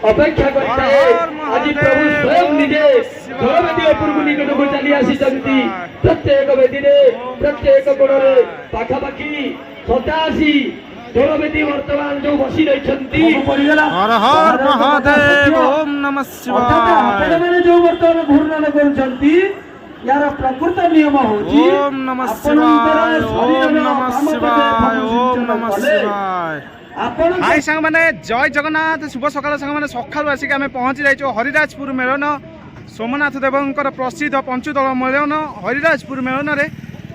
ଅପେକ୍ଷା କରିଥାଏ। ଆଜି ପ୍ରଭୁ ସ୍ୱୟଂ ନିଜେ ଦୋଳବେଦୀ ଉପରକୁ ନିକଟକୁ ଚାଲି ଆସିଛନ୍ତି। ପ୍ରତ୍ୟେକ ବେଦୀରେ ପ୍ରତ୍ୟେକ କୋଣରେ ପାଖାପାଖି 87 ଦୋଳବେଦୀ ବର୍ତ୍ତମାନ ଯୋଉ ବସି ରହିଛନ୍ତି। ହର ହର ମହାଦେବ ଓମ୍ ନମଃ ଶିବାୟ। ଆପଣମାନେ ଯୋଉ ବର୍ତ୍ତମାନ ଘୂର୍ଣ୍ଣନ କରୁଛନ୍ତି यार प्रकृत नियम होची ओम नमः शिवाय ओम नमः शिवाय ओम नमः शिवाय। हाय सांग माने जय जगन्नाथ शुभ सकाल सांग माने सकाळू आसिक आमे पहुंची जाइछो हरिराजपुर मेलन सोमनाथ देवंकर प्रसिद्ध पंचुदल मेलन हरिराजपुर मेलन रे।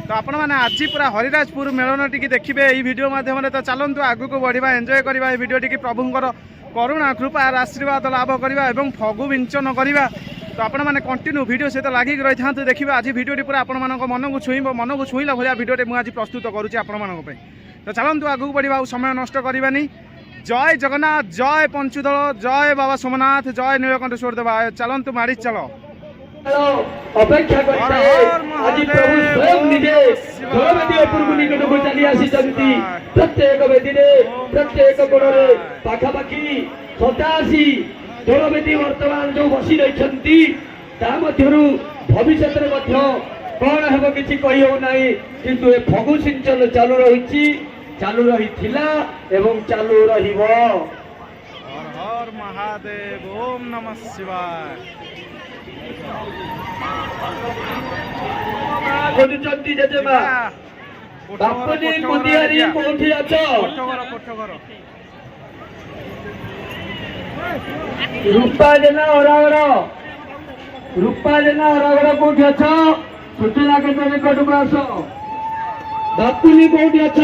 तो आपण माने आज पूरा हरिराजपुर मेलन टिकी देखिबे एई वीडियो माध्यम रे। तो चलंतु आगु को बढ़िबा एन्जॉय करबा एई वीडियो टिकी प्रभुंकर करुणा कृपा आशीर्वाद लाभ करबा एवं फगु विंचन करबा। तो आपण मैंने कंटिन्यू वीडियो सहित लगिक रही था देखिए आज वीडियो पूरा आपण मन को छुईब मन को छुईला भाया वीडियो मुझे प्रस्तुत करुँच आपण। तो चलतु आगू बढ़ा समय नष्ट करवानी। जय जगन्नाथ जय पंचुदल जय बाबा सोमनाथ जय नीलकंठेश्वर देवा। चलतु मारी चल अपेक्षा प्रत्येक बेदी प्रत्येक कोणे पाखापाखि 87 दोलबेदी वर्तमान जो बसी रही भविष्य में कौन हम किसी कही हो ना किंतु ए फगु सिंचन चालू रही चालू रही एवं चालू रहिब। हर हर महादेव ओम नमः शिवाय। खोजुचंती जेजेमा बापनी मुदियारी कोठी अछो रूपा जेना ओरागड़ रूपा जेना ओरागड़ कोठी अछ सूचना केंद्र निकट को आस। बापुनी कोठी अछ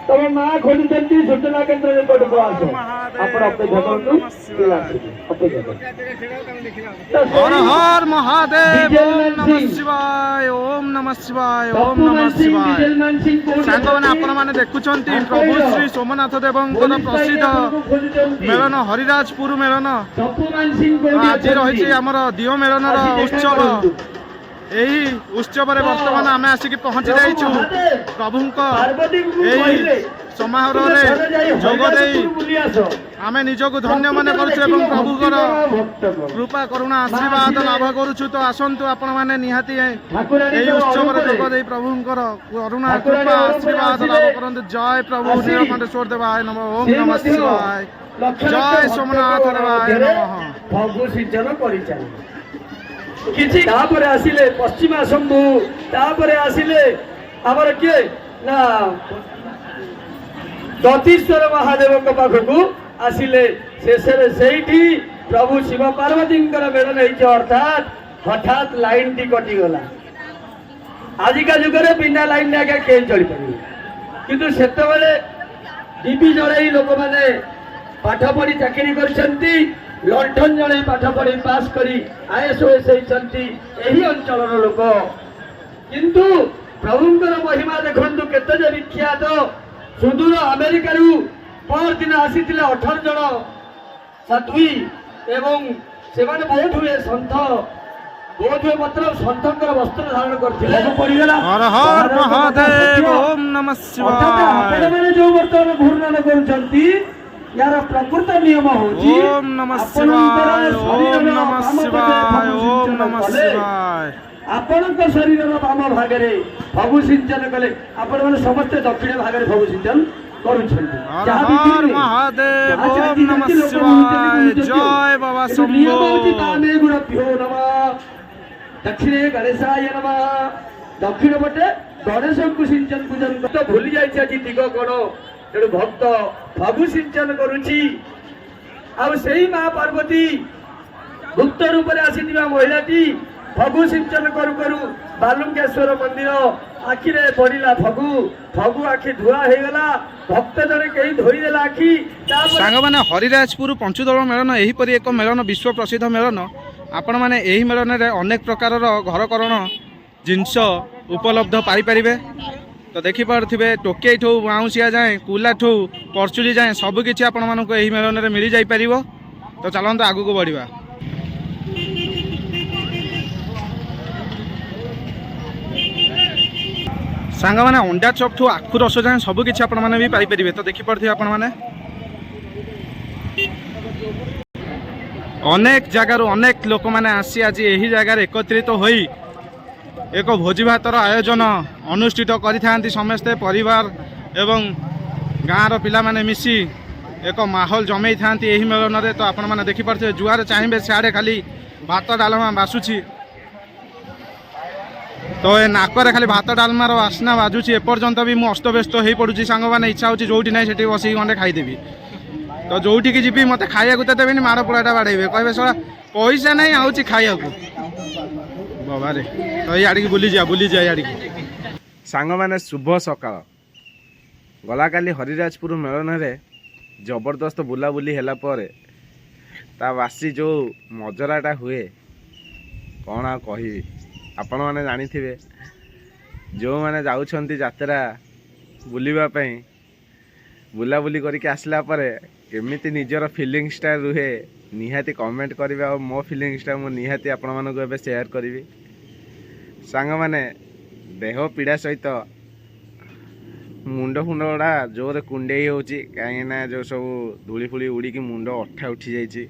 तब माँ खोजुचंती सूचना केंद्र निकट को आस। आपण अपेक्षा करतु हर हर महादेव ओम नमः शिवाय ओम नमः शिवाय ओम नमः शिवाय। सांग मैंने आपण मैंने देखुंट प्रभु श्री सोमनाथ देवंकर प्रसिद्ध मेलन हरिराजपुर मेलन आज रही आमर दियो मेलन उत्सव। यही उत्सव बर्तमान आम आसिक पहुंची जाइछु प्रभुंक समारोह जोगदे आम निजक धन्य मन करूँ प्रभुकर कृपा करुणा आशीर्वाद लाभ करुँ। तो आसतु आपण मैंने निहाती उत्सव जोगदे प्रभुंकर करुणा कृपा आशीर्वाद लाभ करूँ। जय प्रभु नीलकंठेश्वर देवाय नमः ओम नमः शिवाय जय सोमनाथ देवाय नमः। फगु सिंचन किछि आसिले पश्चिमा शंभु आसिले आमर किए ना दतीश्वर महादेव पाखक आसिले शेष प्रभु शिव पार्वती मेलन अर्थात हठात लाइन टी कटिगला। आजिका जुगे बिना लाइन आगे कहीं चली पारे किंतु सेतबेले डीबी जड़े लोक मैंने पाठ पढ़ी चाकरी कर लंठन जड़े पाठ पढ़ी पास करी IAS होती अंचल लोक किंतु प्रभुंकर महिमा देखु केते विख्यात सुदूर अमेरिका पर दिन आसी 18 जन साध्वी एवं से बहुत हुए सन्थ बहुत हुए मतलब सन्थर वस्त्र धारण करते जो बर्तमान घूर्णन करुँच यार प्रकृत नियम होची ओम नमः शिवाय ओम नमः शिवाय ओम नमः शिवाय। आपणक शरीर बाम भागे फगु सिंचन कले आपण माने समस्त दक्षिण भागे फगु सिंचन करूछंती। हर महादेव ओम नमः शिवाय जय बाबा शंभो तामे गुणभ्यो नमः दक्षिणे गणेशाय नमः। दक्षिण पटे गणेश को सिंचन पूजन तो भूली जाय आज दिग कोण तेणु भक्त फगु सिंचन करुची माँ पार्वती गुप्त रूप से आसी महिलाटी फगु सिंचन करू करू बालुंकेश्वर मंदिर आखिरे पड़ा फगु फगु आखि धुआ हो गला भक्त जने कहीं धोईदेला आखि। सांग मैंने हरिराजपुर पंचुदल मेलन यहीपरि एक मेलन विश्व प्रसिद्ध मेलन आपण मैंने यही मेलन रे अनेक प्रकार घरकरण जिनस उपलब्ध पाई परिबे। तो देखिपे टोके ठू बाउंसिया जाए कुला ठू परचुली जाए सबकि आपण मानक यही मेलन में मिल जापर। तो चलते आगू को बढ़ा। सांग मैंने अंडा चप ठू आखु रस जाए सबकि आपण मैंने भी पाई परिबे। तो देखिपे आपण मैंने ଅନେକ ଜାଗାରୁ ଅନେକ ଲୋକମାନେ ଆସି ଆଜି ଏହି ଜାଗାରେ ଏକତ୍ରିତ ହୋଇ ଏକ ଭୋଜି ଭାତର ଆୟୋଜନ ଅନୁଷ୍ଠିତ କରିଥାନ୍ତି। ସମସ୍ତେ ପରିବାର ଏବଂ ଗାଁର ପିଲାମାନେ ମିଶି ଏକ ମାହୋଲ ଜମେଇଥାନ୍ତି ଏହି ମେଳନରେ। ତ ଆପଣମାନେ ଦେଖିପାରୁଥିବେ ଯୁଆଡ଼େ ଚାହିଁବେ ସିଆଡ଼େ ଖାଲି ଭାତ ଡାଲମା ବାସୁଛି। ତ ଏ ନାକରେ ଖାଲି ଭାତ ଡାଲମାର ବାସ୍ନା ବାଜୁଛି। ଏପର୍ଯ୍ୟନ୍ତ ବି ମୁଁ ଅସ୍ତବ୍ୟସ୍ତ ହୋଇପଡ଼ୁଛି ସାଙ୍ଗମାନେ। ଇଚ୍ଛା ହେଉଛି ଯେଉଁଠି ନାହିଁ ସେଠି ବସିକି ଖଣ୍ଡେ ଖାଇଦେବି। ତ ଯେଉଁଠିକି ଯିବି ମୋତେ ଖାଇବାକୁ ତ ଦେବେନି, ମାଡ଼ ପୋଳାଟା ବାଡ଼େଇବେ, କହିବେ ଶଳା ପଇସା ନାହିଁ ଆଉଛି ଖାଇବାକୁ ବାବାରେ। ତ ଇଆଡ଼ିକି ବୁଲିଯିବା ଇଆଡ଼ିକି। ସାଙ୍ଗମାନେ ଶୁଭ ସକାଳ। ଗଲାକାଲି ହରିରାଜପୁର ମେଳନରେ ଜବରଦସ୍ତ ବୁଲାବୁଲି ହେଲା ପରେ ତା ବାସି ଯେଉଁ ମଜରାଟା ହୁଏ କ'ଣ ଆଉ କହିବି। ଆପଣମାନେ ଜାଣିଥିବେ ଯେଉଁମାନେ ଯାଉଛନ୍ତି ଯାତ୍ରା ବୁଲିବା ପାଇଁ, ବୁଲାବୁଲି କରିକି ଆସିଲା ପରେ କେମିତି ନିଜର ଫିଲିଙ୍ଗସଟା ରୁହେ ନିହାତି କମେଣ୍ଟ କରିବେ। ଆଉ ମୋ ଫିଲିଙ୍ଗସଟା ମୁଁ ନିହାତି ଆପଣମାନଙ୍କୁ ଏବେ ସେୟାର କରିବି। ସାଙ୍ଗମାନେ ଦେହ ପୀଡ଼ା ସହିତ ମୁଣ୍ଡ ଗୁଡ଼ା ଜୋରରେ କୁଣ୍ଡେଇ ହେଉଛି, କାହିଁକିନା ଯେଉଁ ସବୁ ଧୂଳି ଫୁଳି ଉଡ଼ିକି ମୁଣ୍ଡ ଅଠା ଉଠିଯାଇଛି।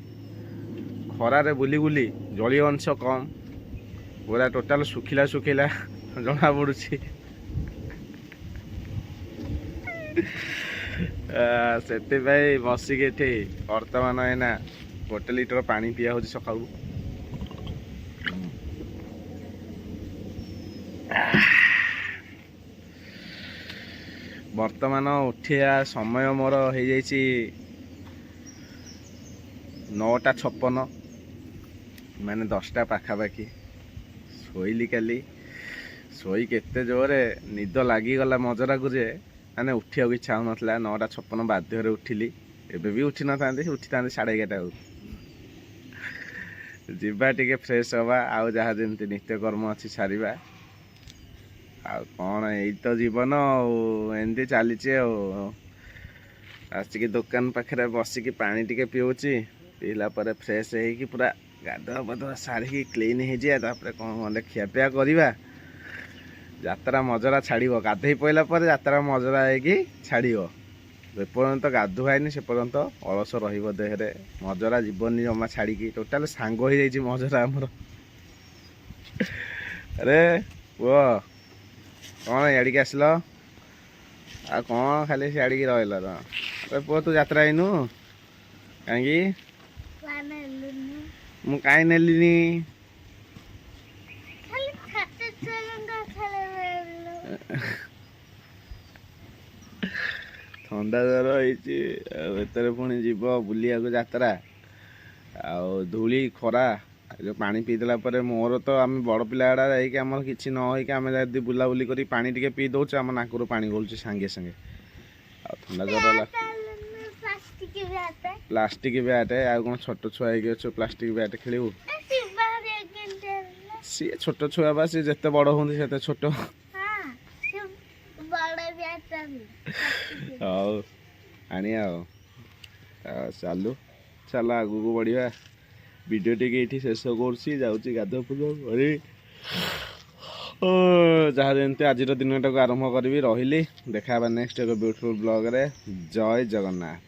ଖରାରେ ବୁଲି ବୁଲି ଜଳୀୟ ଅଂଶ କମ୍, ପୁରା ଟୋଟାଲ ଶୁଖିଲା ଜଣାପଡ଼ୁଛି। ସେଥିପାଇଁ ବସିକି ଏଠି ବର୍ତ୍ତମାନ ଏଇନା 1 ଲିଟର ପାଣି ପିଆ ହେଉଛି ସକାଳୁ। ବର୍ତ୍ତମାନ ଉଠିବା ସମୟ ମୋର ହେଇଯାଇଛି 9:56, ମାନେ 10ଟା ପାଖାପାଖି। ଶୋଇଲି କାଲି, ଶୋଇକି ଏତେ ଜୋରରେ ନିଦ ଲାଗିଗଲା ମଜରାକୁ ଯେ ମାନେ ଉଠିବାକୁ ଇଚ୍ଛା ହେଉନଥିଲା। 9:56 ବାଧ୍ୟରେ ଉଠିଲି। ଏବେ ବି ଉଠିଥାନ୍ତି 11:30 ବେଳକୁ। ଯିବା ଟିକେ ଫ୍ରେଶ ହେବା, ଆଉ ଯାହା ଯେମିତି ନିତ୍ୟକର୍ମ ଅଛି ସାରିବା। ଆଉ କ'ଣ, ଏଇ ତ ଜୀବନ ଆଉ, ଏମିତି ଚାଲିଛି ଆଉ। ଆସିକି ଦୋକାନ ପାଖରେ ବସିକି ପାଣି ଟିକେ ପିଉଛି। ପିଇଲା ପରେ ଫ୍ରେଶ ହେଇକି ପୁରା ଗାଧୁଆ ପାଧୁଆ ସାରିକି କ୍ଲିନ୍ ହେଇଯିବା। ତାପରେ କ'ଣ ଗଲେ ଖିଆପିଆ କରିବା। ଯାତ୍ରା ମଜରା ଛାଡ଼ିବ। ଗାଧୋଇ ପଇଲା ପରେ ଯାତ୍ରା ମଜରା ହେଇକି ଛାଡ଼ିବ। ଯେପର୍ଯ୍ୟନ୍ତ ଗାଧୁଆଇନି ସେ ପର୍ଯ୍ୟନ୍ତ ଅଳସ ରହିବ ଦେହରେ। ମଜରା ଯିବନି ଜମା ଛାଡ଼ିକି। ଟୋଟାଲ ସାଙ୍ଗ ହେଇଯାଇଛି ମଜରା ଆମର। ଆରେ ପୁଅ କ'ଣ ଇଆଡ଼ିକି ଆସିଲ? ଆଉ କ'ଣ ଖାଲି ସିଆଡ଼ିକି ରହିଲ? ଆରେ ପୁଅ ତୁ ଯାତ୍ରା ହେଇନୁ କାହିଁକି? ମୁଁ କାହିଁ ନେଲିନି? ଥଣ୍ଡା ଜ୍ୱର ହେଇଛି, ଆଉ ଏତରେ ପୁଣି ଯିବ ବୁଲିବାକୁ ଯାତ୍ରା। ଆଉ ଧୂଳି ଖରା ଯେଉଁ ପାଣି ପିଇଦେଲା ପରେ, ମୋର ତ ଆମେ ବଡ଼ ପିଲା ଗୁଡ଼ା ଯାଇକି ଆମର କିଛି ନ ହେଇକି ଆମେ ଯଦି ବୁଲାବୁଲି କରି ପାଣି ଟିକେ ପିଇ ଦେଉଛୁ, ଆମ ନାକରୁ ପାଣି ଗଳୁଛି ସାଙ୍ଗେ ସାଙ୍ଗେ। ଆଉ ଥଣ୍ଡା ଜ୍ୱର ହେଲା। Plastic bat? ଆଉ କ'ଣ ଛୋଟ ଛୁଆ ହେଇକି ଅଛୁ ପ୍ଲାଷ୍ଟିକ ବ୍ୟାଟ୍ ଖେଳିବୁ? ସିଏ ଛୋଟ ଛୁଆ ବା, ସିଏ ଯେତେ ବଡ଼ ହୁଅନ୍ତି ସେତେ ଛୋଟ। ହଉ ଆଣିବା ଆଉ। ଚାଲ ଆଗକୁ ବଢ଼ିବା। ଭିଡ଼ିଓ ଟିକେ ଏଇଠି ଶେଷ କରୁଛି, ଯାଉଛି ଗାଧୁଆ ପାଧୁଆ କରି ଯାହା ଯେମିତି ଆଜିର ଦିନଟାକୁ ଆରମ୍ଭ କରିବି। ରହିଲି, ଦେଖା ହେବା ନେକ୍ସଟ ଏକ ବ୍ୟୁଟିଫୁଲ୍ ବ୍ଲଗରେ। ଜୟ ଜଗନ୍ନାଥ।